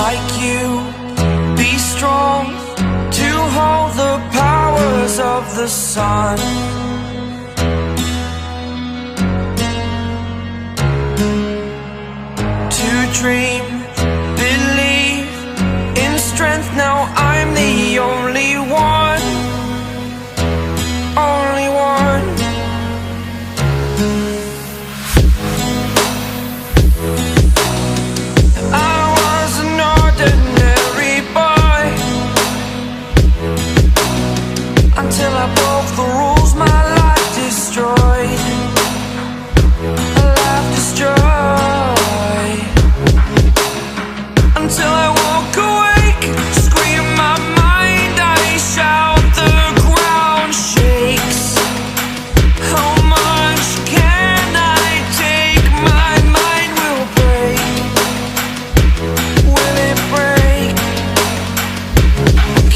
like you, be strong to hold the powers of the sun. To dream, believe in strength, now I'm the only one, only one. I was an ordinary boy until I broke the rules, my life destroyed, a life destroyed. Until I walk awake, scream my mind, I shout, the ground shakes. How much can I take? My mind will break. Will it break?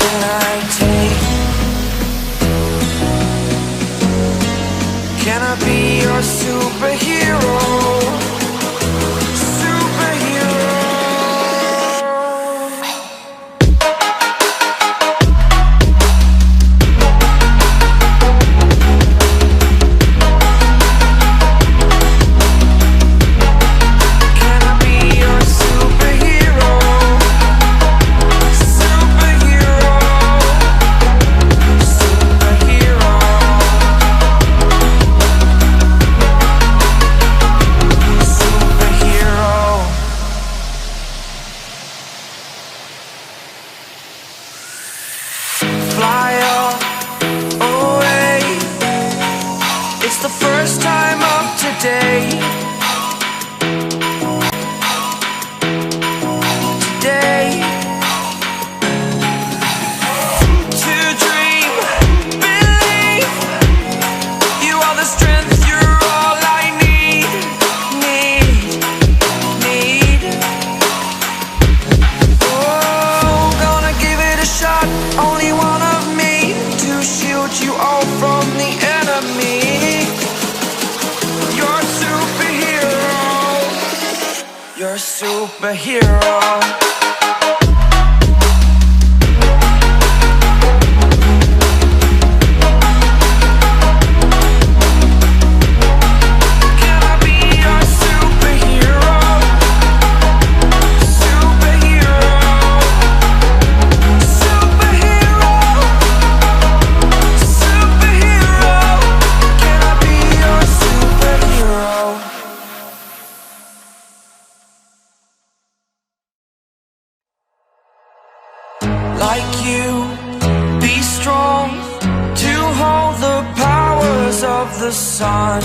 Can I take? Can I be your superhero? Fly away. It's the first time of today. Today. To dream, believe. You are the strength, you're all I need. Oh, gonna give it a shot. Only one of me to shield you all from the enemy. You're a superhero. You're a superhero. Like you, be strong to hold the powers of the sun.